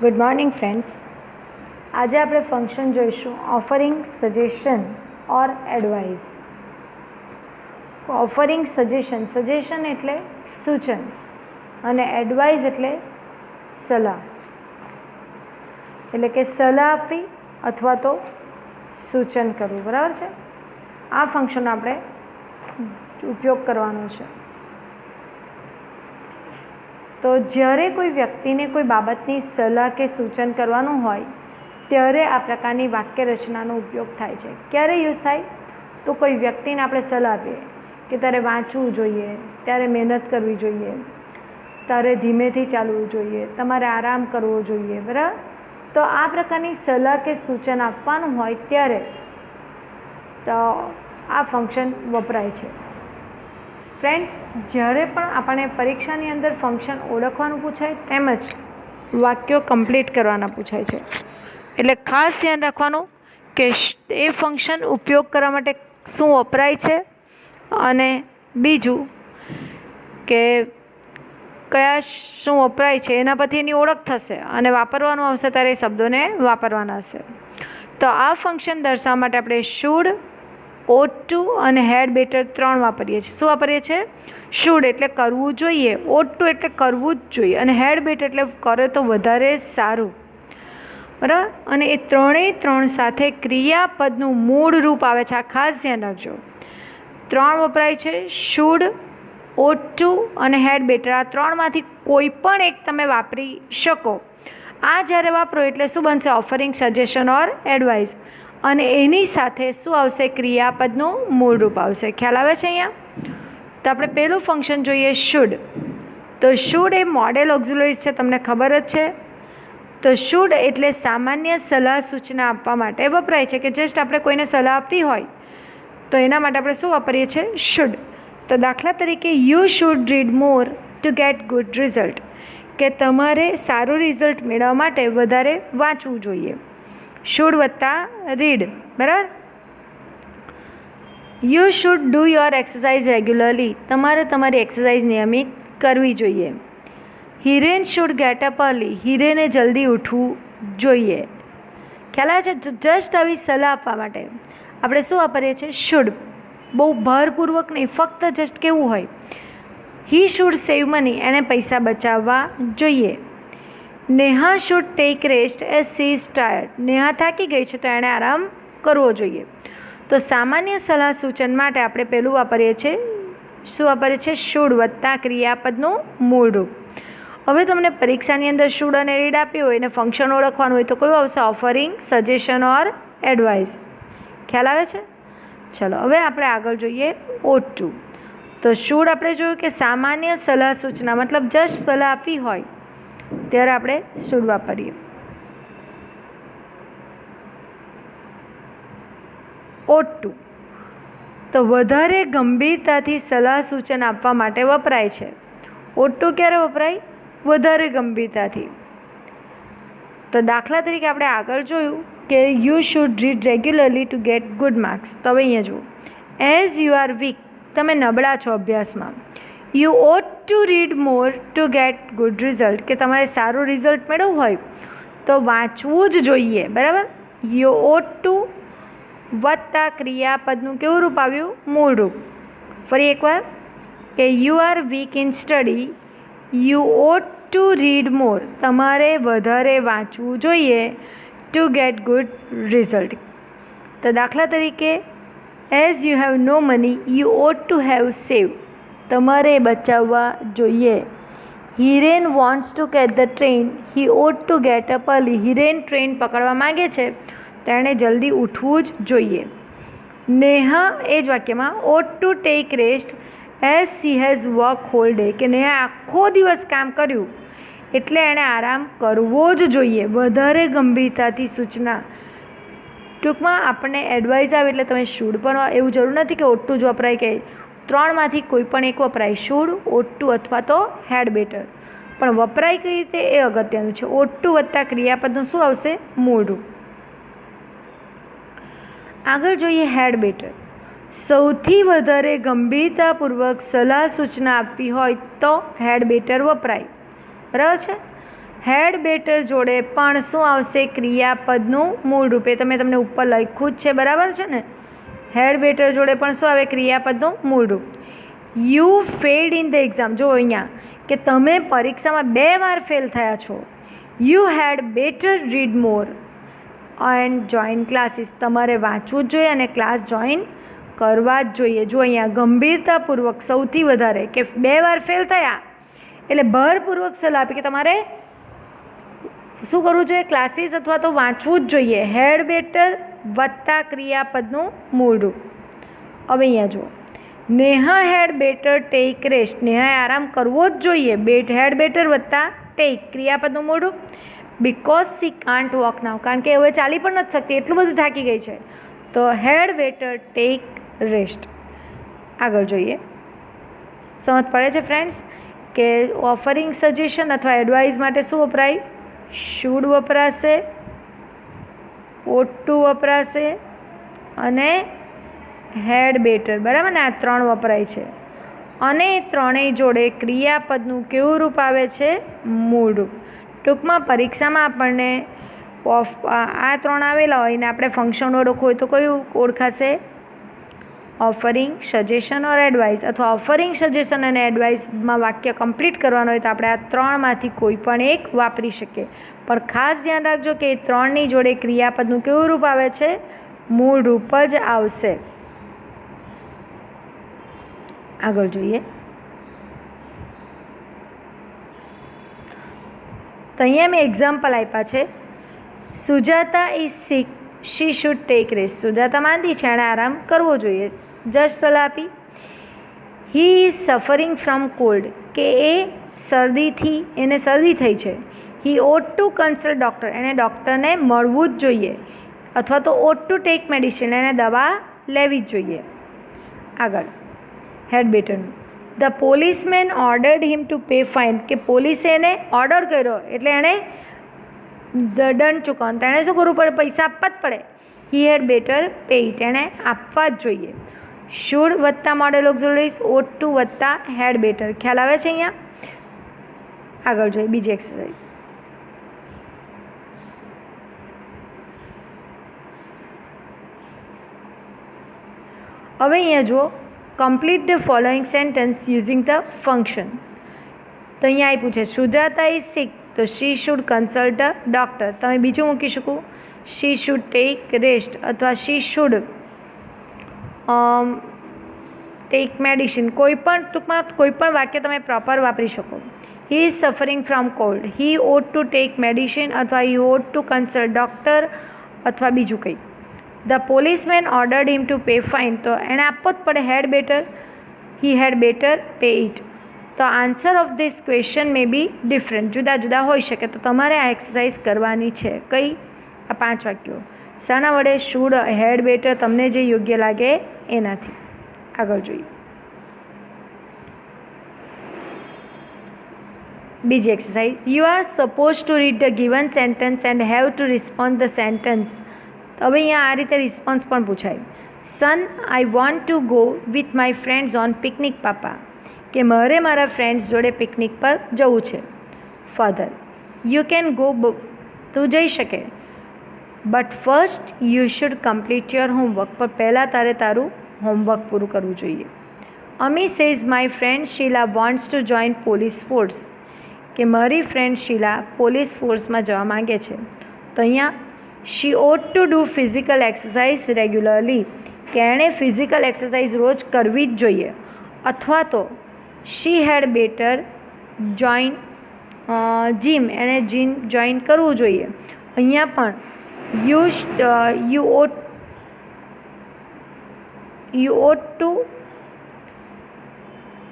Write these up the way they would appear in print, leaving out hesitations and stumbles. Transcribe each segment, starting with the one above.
Good morning friends. આજે આપણે function જોઈશું ઓફરિંગ સજેશન ઓર એડવાઇસ. ઓફરિંગ સજેશન, સજેશન એટલે સૂચન અને એડવાઇસ એટલે સલાહ, એટલે કે સલાહ આપવી અથવા તો સૂચન કરવું. બરાબર છે. આ ફંક્શન આપણે ઉપયોગ કરવાનો છે. તો જ્યારે કોઈ વ્યક્તિને કોઈ બાબતની સલાહ કે સૂચન કરવાનું હોય ત્યારે આ પ્રકારની વાક્ય રચનાનો ઉપયોગ થાય છે. ક્યારે યુઝ થાય? તો કોઈ વ્યક્તિને આપણે સલાહ આપીએ કે તારે વાંચવું જોઈએ, ત્યારે મહેનત કરવી જોઈએ, તારે ધીમેથી ચાલવું જોઈએ, તમારે આરામ કરવો જોઈએ. બરાબર. તો આ પ્રકારની સલાહ કે સૂચન આપવાનું હોય ત્યારે તો આ ફંક્શન વપરાય છે. ફ્રેન્ડ્સ, જ્યારે પણ આપણને પરીક્ષાની અંદર ફંક્શન ઓળખવાનું પૂછાય તેમજ વાક્યો કમ્પ્લીટ કરવાના પૂછાય છે, એટલે ખાસ ધ્યાન રાખવાનું કે એ ફંક્શન ઉપયોગ કરવા માટે શું વપરાય છે અને બીજું કે કયા શું વપરાય છે એના પરથી એની ઓળખ થશે અને વાપરવાનું આવશે ત્યારે એ શબ્દોને વાપરવાના હશે. તો આ ફંક્શન દર્શાવવા માટે આપણે શુડ, ought to અને had better 3 વાપરીએ છીએ. શું વાપરીએ છીએ? શુડ એટલે કરવું જોઈએ, ought to એટલે કરવું જ જોઈએ અને had better એટલે કરે તો વધારે સારું. બરાબર. અને એ ત્રણેય સાથે ક્રિયાપદનું મૂળ રૂપ આવે છે. આ ખાસ ધ્યાન રાખજો. 3 વપરાય છે, શુડ, ought to અને had better. આ 3માંથી કોઈ પણ એક તમે વાપરી શકો. આ જ્યારે વાપરો એટલે શું બનશે? ઓફરિંગ સજેશન ઓર એડવાઇસ. અને એની સાથે શું આવશે? ક્રિયાપદનું મૂળ રૂપ આવશે. ખ્યાલ આવે છે અહીંયા? તો આપણે પહેલું ફંક્શન જોઈએ, શુડ. તો શુડ એ મોડેલ ઓક્ઝિલરીઝ છે, તમને ખબર જ છે. તો શુડ એટલે સામાન્ય સલાહ સૂચના આપવા માટે વપરાય છે, કે જસ્ટ આપણે કોઈને સલાહ આપવી હોય તો એના માટે આપણે શું વાપરીએ છીએ? શુડ. તો દાખલા તરીકે you should read more to get good result, કે તમારે સારું રિઝલ્ટ મેળવવા માટે વધારે વાંચવું જોઈએ. શુડ વત્તા રીડ. બરાબર. You should do your exercise regularly, તમારે તમારી એક્સરસાઇઝ નિયમિત કરવી જોઈએ. Hiren should get up early, હિરેને જલ્દી ઉઠવું જોઈએ. ખ્યાલ આવે છે? જસ્ટ આવી સલાહ આપવા માટે આપણે શું વાપરીએ છીએ? શુડ. બહુ ભારપૂર્વક નહીં, ફક્ત જસ્ટ કેવું હોય, હી શુડ સેવ મની, એણે પૈસા બચાવવા જોઈએ. Neha should take rest as she is tired, Neha થાકી ગઈ છે તો એણે આરામ કરવો જોઈએ. તો સામાન્ય સલાહ સૂચન માટે આપણે પહેલું વાપરીએ છીએ, શું વાપરીએ છીએ? શુડ વત્તા ક્રિયાપદનું મૂળ રૂપ. હવે તમને પરીક્ષાની અંદર શુડ અને રીડ આપી હોય અને ફંક્શન ઓળખવાનું હોય તો કયું આવશે? ઓફરિંગ સજેશન ઓર એડવાઇસ. ખ્યાલ આવે છે? ચલો હવે આપણે આગળ જોઈએ ought to. તો શુડ આપણે જોયું કે સામાન્ય સલાહ સૂચના, મતલબ જસ્ટ સલાહ આપવી હોય ત્યારે આપણે શુડ વાપરીએ. ought to તો વધારે ગંભીરતાથી સલાહ સૂચન આપવા માટે વપરાય છે. ought to ક્યારે વપરાય? વધારે ગંભીરતાથી. તો દાખલા તરીકે આપણે આગળ જોયું કે you should read regularly two get good marks. તો હવે અહીંયા જુઓ, એઝ યુ આર વીક, તમે નબળા છો અભ્યાસમાં. You ought to read more to get good result, કે તમારે સારું રિઝલ્ટ મેળવવું હોય તો વાંચવું જ જોઈએ. બરાબર. યુ ought ટુ વત્તા ક્રિયાપદનું કેવું રૂપ આવ્યું? મૂળ રૂપ. ફરી એકવાર કે you are weak in study, you ought to read more, તમારે વધારે વાંચવું જોઈએ ટુ ગેટ ગુડ રિઝલ્ટ. તો દાખલા તરીકે as you have no money, you ought to have save, તમારે બચાવવા જોઈએ. Hiren wants to catch the train, he ought to get up early, Hiren train પકડવા માગે છે તો એણે જલ્દી ઉઠવું જ જોઈએ. નેહા એ જ વાક્યમાં ought to take rest as she has work hall day, કે નેહા આખો દિવસ કામ કર્યું એટલે એણે આરામ કરવો જ જોઈએ. વધારે ગંભીરતાથી સૂચના. ટૂંકમાં આપણને એડવાઇસ આવે એટલે તમે શુડ પણ, એવું જરૂર નથી કે ought to જ વપરાય, કે 3માંથી કોઈ પણ એક વપરાય, શુડ, ought to અથવા તો had better. પણ વપરાય કઈ રીતે એ અગત્યનું છે. ought to વત્તા ક્રિયાપદનું શું આવશે? મૂળ રૂપ. આગળ જોઈએ had better. સૌથી વધારે ગંભીરતાપૂર્વક સલાહ સૂચના આપવી હોય તો had better વપરાય. બરાબર છે? હેડ બેટર જોડે પણ શું આવશે? ક્રિયાપદનું મૂળ રૂપ. એ તમને ઉપર લખ્યું જ છે, બરાબર છે ને? હેડ બેટર જોડે પણ શું આવે? ક્રિયાપદનું મૂળ રૂપ. You failed in the exam. જો અહીંયા કે તમે પરીક્ષામાં 2 વાર ફેલ થયા છો. You had better read more and join classes. તમારે વાંચવું જ જોઈએ અને ક્લાસ જોઈન કરવા જ જોઈએ. જો અહીંયા ગંભીરતાપૂર્વક સૌથી વધારે કે 2 વાર ફેલ થયા એટલે ભારપૂર્વક સલાહ આપી કે તમારે શું કરવું જોઈએ? ક્લાસીસ અથવા તો વાંચવું જ જોઈએ. હેડ બેટર વત્તા ક્રિયાપદનું મૂળ રૂપ. હવે અહીંયા જુઓ, Neha had better take rest. નેહાએ આરામ કરવો જ જોઈએ. હેડ બેટર વત્તા ટેક ક્રિયાપદનું મૂળ રૂપ. બિકોઝ સી કાન્ટ વોક નાવ. કારણ કે હવે ચાલી પણ નથી શકતી, એટલું બધું થાકી ગઈ છે. તો હેડ બેટર ટેક રેસ્ટ. આગળ જોઈએ. સમજ પડે છે ફ્રેન્ડ્સ કે ઓફરિંગ સજેશન અથવા એડવાઇસ માટે શું વપરાય? શુડ વપરાશે, ઓટ ટુ વપરાશે અને હેડ બેટર, બરાબર ને? આ 3 વપરાય છે અને ત્રણેય જોડે ક્રિયાપદનું કેવું રૂપ આવે છે? મૂળ રૂપ. ટૂંકમાં પરીક્ષામાં આપણને આ 3 આવેલા હોય ને આપણે ફંક્શન ઓળખવું હોય તો કયું ઓળખાશે? ઓફરિંગ, સજેશન ઓર એડવાઇસ. અથવા ઓફરિંગ, સજેશન અને એડવાઇસમાં વાક્ય કમ્પ્લીટ કરવાનું હોય તો આપણે આ 3માંથી કોઈ પણ એક વાપરી શકીએ. પણ ખાસ ધ્યાન રાખજો કે એ 3ની જોડે ક્રિયાપદનું કેવું રૂપ આવે છે? મૂળ રૂપ જ આવશે. આગળ જોઈએ. તો અહીંયા મેં એક્ઝામ્પલ આપ્યા છે. Sujata is sick, she should take rest. Sujata માંદી છે, એણે આરામ કરવો જોઈએ. જસ્ટ સલાહ આપી. He is suffering from cold, કે એ શરદીથી, એને શરદી થઈ છે. He ought to consult doctor, એણે ડૉક્ટરને મળવું જ જોઈએ. અથવા તો ઓટ ટુ ટેક મેડિસિન, એને દવા લેવી જ જોઈએ. આગળ હેડ બેટરનું. The policeman ordered him to pay fine, કે પોલીસે એને ઓર્ડર કર્યો એટલે એણે દંડ ચૂકવવાનું. તેણે શું કરવું પડે? પૈસા આપવા જ પડે. હી હેડ બેટર પે ઇટ, એણે આપવા જ જોઈએ. શુડ વત્તા મોડેલ ઓક્ઝિલરીઝ, ઓટ ટુ વત્તા હેડ બેટર. ખ્યાલ આવે છે અહીંયા? આગળ જોઈએ બીજી એક્સરસાઇઝ. હવે અહીંયા જુઓ, complete the following sentence using the function. તો અહીંયા આપ્યું છે Sujata is sick, so she should consult a doctor. તમે બીજું મૂકી શકો, શી શુડ ટેક રેસ્ટ અથવા શી શુડ ટેક મેડિસિન. કોઈ પણ ટૂંકમાં કોઈ પણ વાક્ય તમે પ્રોપર વાપરી શકો. He is suffering from cold, he ought to take medicine અથવા he ought to consult doctor અથવા બીજું કંઈ. The policeman ordered him to pay fine, તો એણે આપવો જ પડે. Had better, he had better pay it. તો answer of this question may be different, જુદા જુદા હોઈ શકે. તો તમારે આ એક્સરસાઇઝ કરવાની છે. કઈ? આ 5 વાક્યો. શાના વડે? શુડ, હેડ બેટર, તમને જે યોગ્ય લાગે એનાથી. આગળ જોઈએ બીજી exercise. You are suppose to read the given sentence and have to respond the sentence. હવે અહીંયા આ રીતે રિસ્પોન્સ પણ પૂછાય. Son, I want to go with my friends on picnic papa, કે મારે મારા ફ્રેન્ડ્સ જોડે પિકનિક પર જવું છે. ફાધર, યુ કેન ગો, તું જઈ શકે. But first you should complete your homework, પણ પહેલાં તારે તારું હોમવર્ક પૂરું કરવું જોઈએ. Ami says my friend Sheela wants to join police force, કે મારી ફ્રેન્ડ શીલા પોલીસ ફોર્સમાં જવા માગે છે. તો અહીંયા she ought to do physical exercise regularly, કે એણે ફિઝિકલ એક્સરસાઇઝ રોજ કરવી જ જોઈએ. અથવા તો શી હેડ બેટર જોઈન જીમ, એણે જીમ જોઈન કરવું જોઈએ. અહીંયા પણ you ought to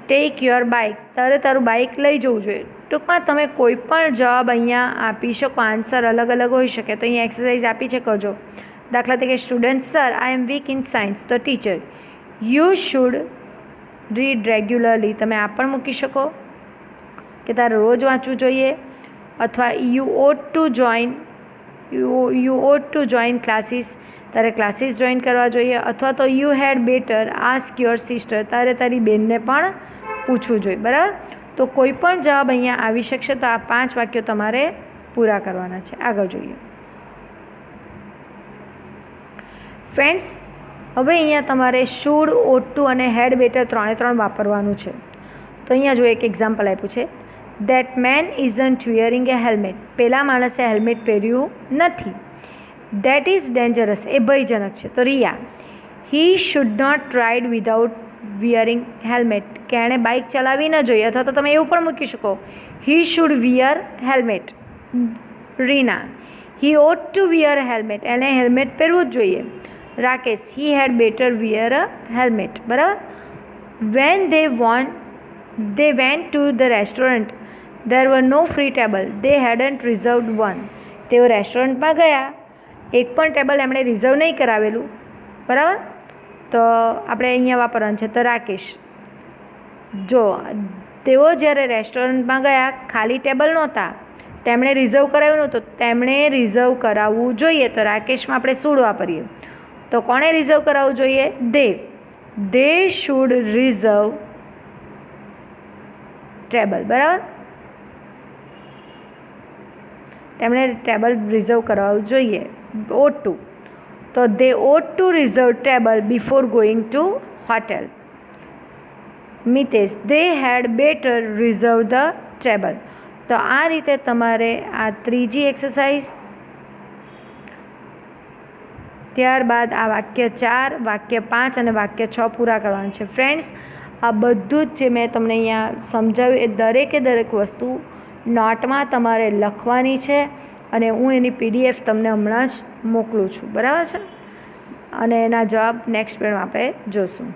take your bike, તારે તારું બાઇક લઈ જવું જોઈએ. ટૂંકમાં તમે કોઈ પણ જવાબ અહીંયા આપી શકો. આન્સર અલગ અલગ હોઈ શકે. તો અહીંયા એક્સરસાઇઝ આપી છે, કરજો. દાખલા તરીકે student, sir I am weak in science, તો teacher you should read regularly, તમે આ પણ મૂકી શકો કે તારે રોજ વાંચવું જોઈએ. અથવા you ought to join classes, તારે ક્લાસીસ જોઈન કરવા જોઈએ. અથવા તો you had better ask your sister, તારે તારી બેનને પણ પૂછવું જોઈએ. બરાબર? તો કોઈ પણ જવાબ અહીંયા આવી શકશે. તો આ 5 વાક્યો તમારે પૂરા કરવાના છે. આગળ જોઈએ ફ્રેન્ડ્સ. હવે અહીંયા તમારે શુડ, ઓટ ટુ અને હેડ બેટર 3 વાપરવાનું છે. તો અહીંયા જો એક એક્ઝામ્પલ આપ્યું છે. That main isn't wearing A helmet. પેલા માણસે હેલ્મેટ પહેર્યું નથી. That is dangerous. એ ભયજનક છે. તો Riya, he should not ride without wearing helmet. કે એણે બાઇક ચલાવી ન જોઈએ. અથવા તો તમે એવું પણ મૂકી શકો, he should wear helmet. Reena, he ought to wear helmet. એણે હેલ્મેટ પહેરવું જ જોઈએ. Rakesh, he had better wear a helmet. બરાબર. When they went to the restaurant, there were no free table. They hadn't reserved one. તેઓ રેસ્ટોરન્ટમાં ગયા, એક પણ ટેબલ એમણે રિઝર્વ નહીં કરાવેલું. બરાબર. તો આપણે અહીંયા વાપરવાનું છે. તો રાકેશ, જો તેઓ જ્યારે રેસ્ટોરન્ટમાં ગયા, ખાલી ટેબલ નહોતા, તેમણે રિઝર્વ કરાવ્યું નહોતું. તેમણે રિઝર્વ કરાવવું જોઈએ. તો રાકેશમાં આપણે શુડ વાપરીએ. તો કોણે રિઝર્વ કરાવવું જોઈએ? they should reserve table. બરાબર. તેમણે ટેબલ રિઝર્વ કરાવવું જોઈએ. ઓટ ટુ, તો they ought to reserve table before going to hotel. Mitesh, they had better reserve the table. તો આ રીતે તમારે આ ત્રીજી એક્સરસાઇઝ, ત્યારબાદ આ વાક્ય 4, વાક્ય 5 અને વાક્ય 6 પૂરા કરવાના છે. ફ્રેન્ડ્સ, આ બધું જ જે મેં તમને અહીંયા સમજાવ્યું એ દરેક વસ્તુ નોટમાં તમારે લખવાની છે. અને હું એની PDF તમને હમણાં જ મોકલું છું. બરાબર છે. અને એના જવાબ નેક્સ્ટ પીરિયડમાં આપણે જોઈશું.